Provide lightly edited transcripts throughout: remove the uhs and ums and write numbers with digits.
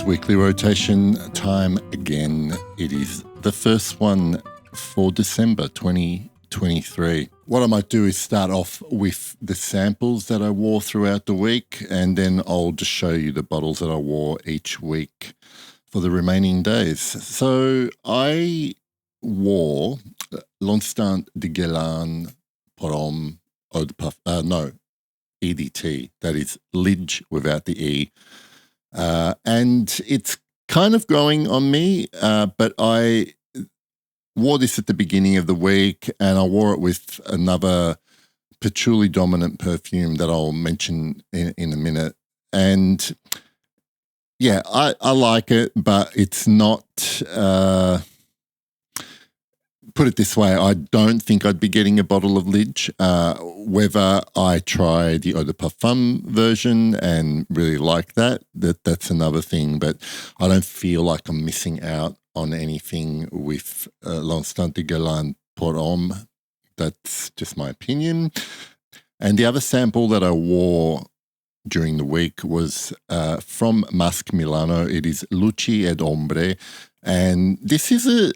weekly rotation time again. It is the first one for December 2023. What I might do is start off with the samples that I wore throughout the week, and then I'll just show you the bottles that I wore each week for the remaining days. So I wore L'instant de Guerlain Pomme Eau de Parfum, EDT, that is Lidge without the E. And it's kind of growing on me, but I wore this at the beginning of the week, and I wore it with another patchouli dominant perfume that I'll mention in a minute. And yeah, I like it, but it's not, put it this way, I don't think I'd be getting a bottle of Lidge. Whether I try the Eau de Parfum version and really like that's another thing, but I don't feel like I'm missing out on anything with L'Instant de Guerlain Pomme. That's just my opinion. And the other sample that I wore during the week was from Masque Milano. It is Luci ed Ombre. And this is a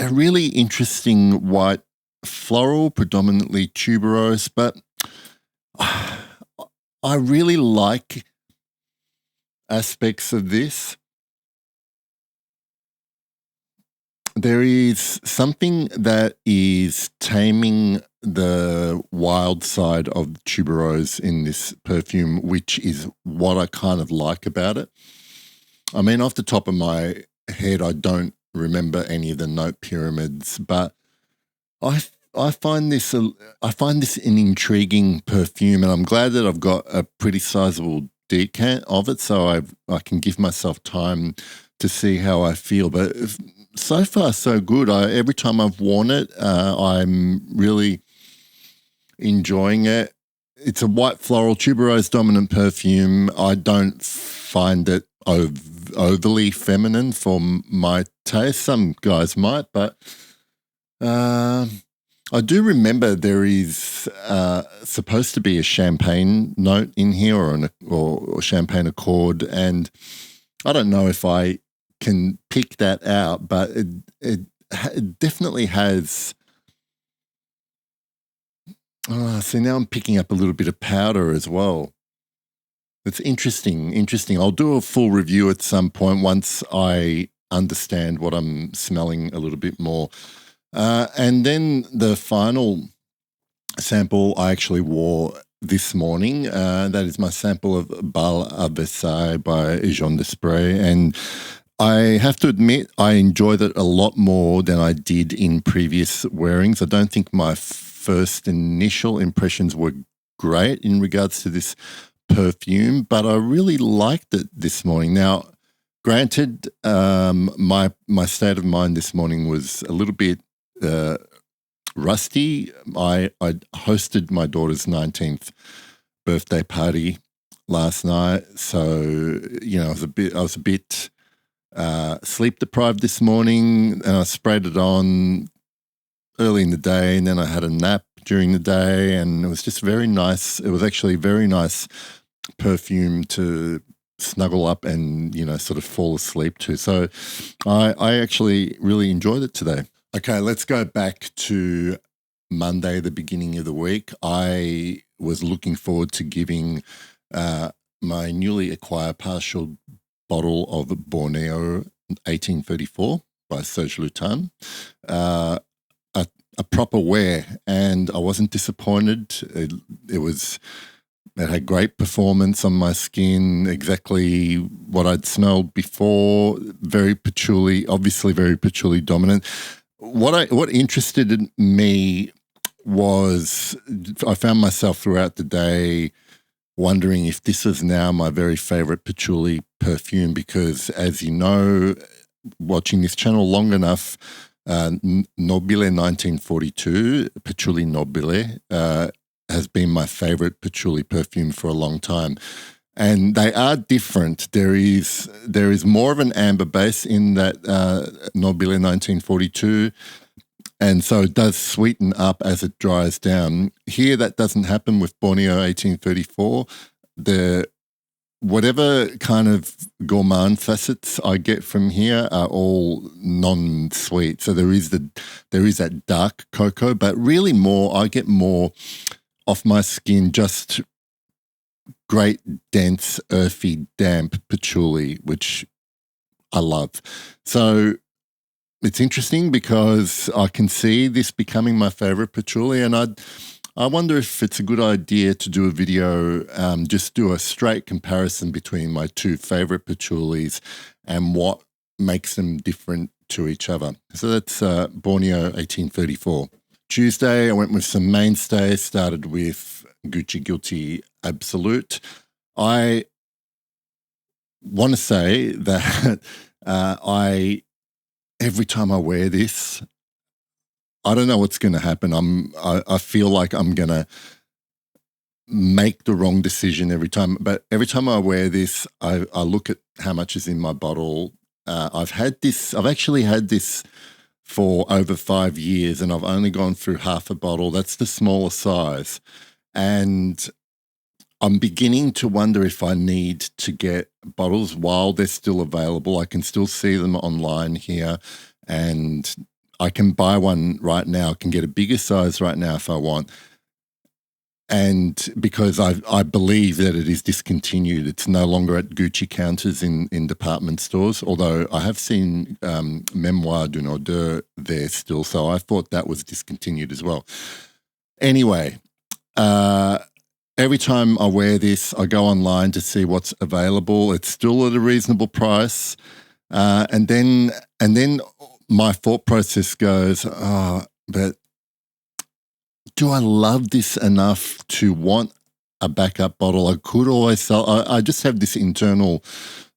really interesting white floral, predominantly tuberose, but I really like aspects of this. There is something that is taming the wild side of the tuberose in this perfume, which is what I kind of like about it. I mean, off the top of my head, I don't remember any of the note pyramids, but I find this an intriguing perfume, and I'm glad that I've got a pretty sizable decant of it, so I can give myself time to see how I feel. But so far, so good. Every time I've worn it, I'm really enjoying it. It's a white floral tuberose dominant perfume. I don't find it overly feminine for my taste. Some guys might, but I do remember there is supposed to be a champagne note in here or champagne accord, and I don't know if I can pick that out, but it definitely has. See, now I'm picking up a little bit of powder as well. It's interesting. I'll do a full review at some point once I understand what I'm smelling a little bit more. And then the final sample I actually wore this morning. That is my sample of Bal à Versailles by Jean Desprez. And I have to admit, I enjoyed it a lot more than I did in previous wearings. I don't think my first initial impressions were great in regards to this perfume, but I really liked it this morning. Now, granted, my state of mind this morning was a little bit rusty. I hosted my daughter's 19th birthday party last night, so I was a bit sleep deprived this morning, and I sprayed it on early in the day, and then I had a nap during the day, and it was just very nice. It was actually a very nice perfume to snuggle up and, sort of fall asleep to. So I actually really enjoyed it today. Okay, let's go back to Monday, the beginning of the week. I was looking forward to giving my newly acquired partial bottle of Borneo 1834 by Serge Lutens a proper wear, and I wasn't disappointed. It had great performance on my skin, exactly what I'd smelled before, very patchouli, obviously very patchouli dominant. What interested me was I found myself throughout the day wondering if this was now my very favorite patchouli perfume, because as you know, watching this channel long enough, Nobile 1942, Patchouli Nobile, has been my favorite patchouli perfume for a long time. And they are different. There is more of an amber base in that Nobile 1942, and so it does sweeten up as it dries down. Here, that doesn't happen with Borneo 1834. The whatever kind of gourmand facets I get from here are all non-sweet. So there is that dark cocoa, but really I get more off my skin, just great, dense, earthy, damp patchouli, which I love. So it's interesting because I can see this becoming my favorite patchouli, and I wonder if it's a good idea to do a video, just do a straight comparison between my two favorite patchoulis and what makes them different to each other. So that's Borneo 1834. Tuesday, I went with some mainstays, started with Gucci Guilty Absolute. I want to say that every time I wear this, I don't know what's going to happen. I feel like I'm going to make the wrong decision every time. But every time I wear this, I look at how much is in my bottle. I've actually had this for over 5 years, and I've only gone through half a bottle. That's the smaller size. And I'm beginning to wonder if I need to get bottles while they're still available. I can still see them online here, and I can buy one right now. I can get a bigger size right now if I want. And because I believe that it is discontinued, it's no longer at Gucci counters in department stores, although I have seen Memoire d'une Odeur there still, so I thought that was discontinued as well. Anyway, every time I wear this, I go online to see what's available. It's still at a reasonable price. And then my thought process goes, but do I love this enough to want a backup bottle? I could always sell. I just have this internal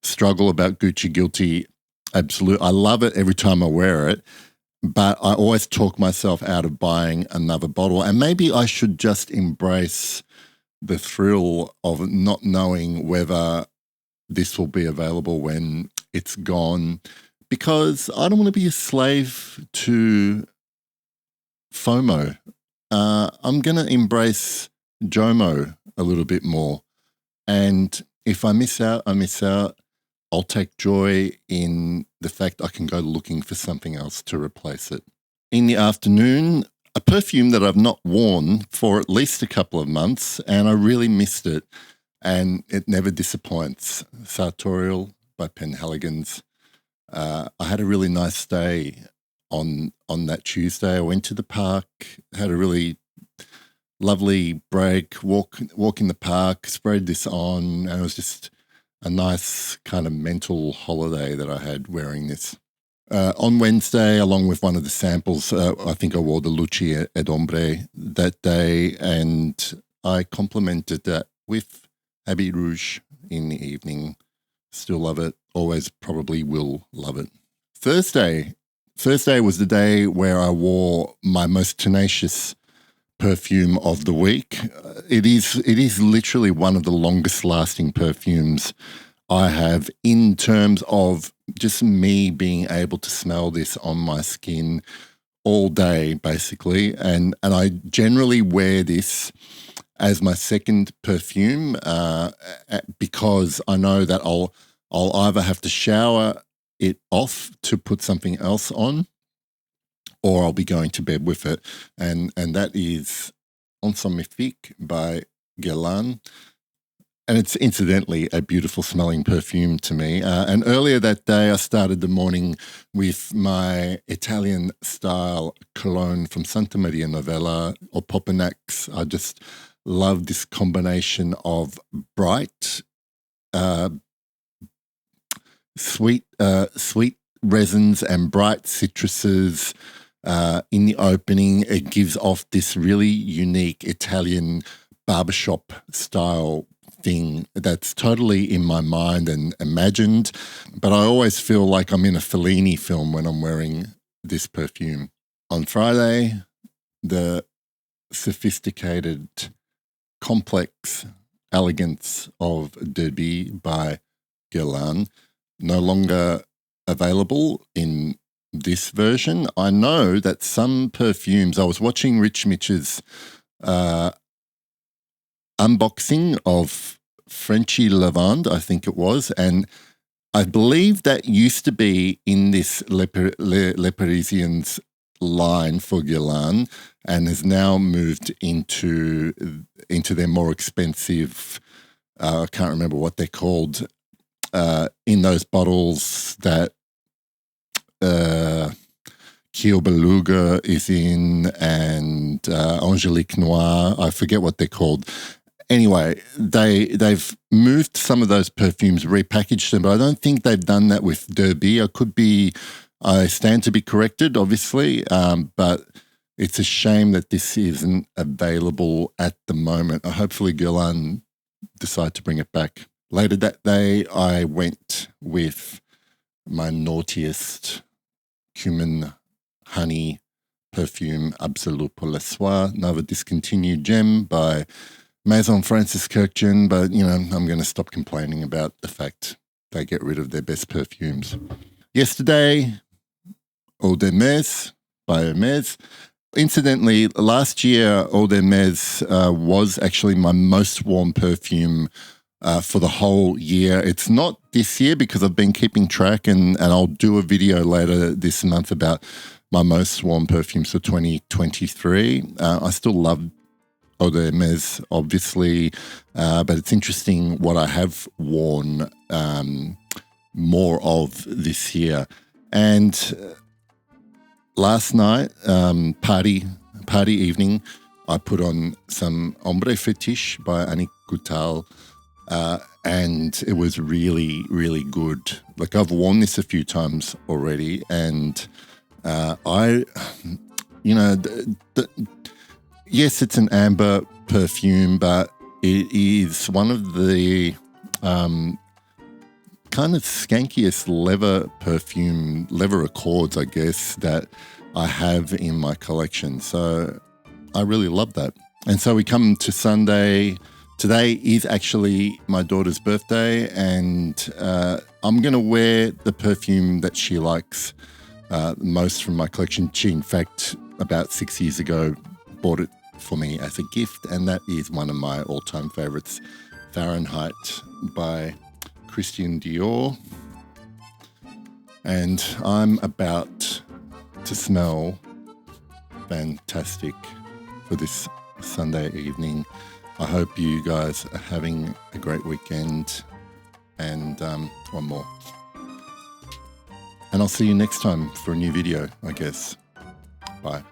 struggle about Gucci Guilty Absolute. I love it every time I wear it, but I always talk myself out of buying another bottle. And maybe I should just embrace the thrill of not knowing whether this will be available when it's gone, because I don't want to be a slave to FOMO. I'm going to embrace JOMO a little bit more. And if I miss out, I miss out. I'll take joy in the fact I can go looking for something else to replace it. In the afternoon, a perfume that I've not worn for at least a couple of months, and I really missed it, and it never disappoints. Sartorial by Penhaligon's. I had a really nice day on that Tuesday. I went to the park, had a really lovely break, walk in the park, sprayed this on, and it was just a nice kind of mental holiday that I had wearing this. On Wednesday, along with one of the samples, I think I wore the Luci ed Ombre that day, and I complemented that with Habit Rouge in the evening. Still love it. Always probably will love it. Thursday was the day where I wore my most tenacious perfume of the week. It is literally one of the longest lasting perfumes I have in terms of just me being able to smell this on my skin all day, basically. And I generally wear this as my second perfume because I know that I'll either have to shower it off to put something else on, or I'll be going to bed with it. And that is Ensemble Mythique by Guerlain. And it's incidentally a beautiful smelling perfume to me. And earlier that day, I started the morning with my Italian style cologne from Santa Maria Novella or Popinax. I just love this combination of bright, sweet resins and bright citruses in the opening. It gives off this really unique Italian barbershop style thing that's totally in my mind and imagined, but I always feel like I'm in a Fellini film when I'm wearing this perfume. On Friday, the sophisticated, complex elegance of Derby by Guerlain, no longer available in this version. I know that some perfumes, I was watching Mitch's unboxing of Frenchy Lavande, I think it was. And I believe that used to be in this Le Parisiens line for Guerlain and has now moved into their more expensive, I can't remember what they're called, in those bottles that Kio Beluga is in and Angelique Noir. I forget what they're called. Anyway, they've moved some of those perfumes, repackaged them, but I don't think they've done that with Derby. I stand to be corrected, obviously, but it's a shame that this isn't available at the moment. Hopefully Guerlain decide to bring it back. Later that day, I went with my naughtiest cumin honey perfume, Absolute pour le Soir, another discontinued gem by Maison Francis Kurkdjian, but, I'm going to stop complaining about the fact they get rid of their best perfumes. Yesterday, Eau d'Hermes by Hermes. Incidentally, last year, Eau d'Hermes was actually my most worn perfume for the whole year. It's not this year because I've been keeping track, and I'll do a video later this month about my most worn perfumes for 2023. I still love Eau d'Hermes, obviously, but it's interesting what I have worn more of this year. And last night, party evening, I put on some Ombre Fétiche by Annick Goutal, and it was really, really good. Like, I've worn this a few times already, and yes, it's an amber perfume, but it is one of the kind of skankiest leather accords, I guess, that I have in my collection. So I really love that. And so we come to Sunday. Today is actually my daughter's birthday, and I'm going to wear the perfume that she likes most from my collection. She, in fact, about 6 years ago, bought it for me as a gift, and that is one of my all-time favorites, Fahrenheit by Christian Dior. And I'm about to smell fantastic for this Sunday evening. I hope you guys are having a great weekend. And one more. And I'll see you next time for a new video, I guess. Bye.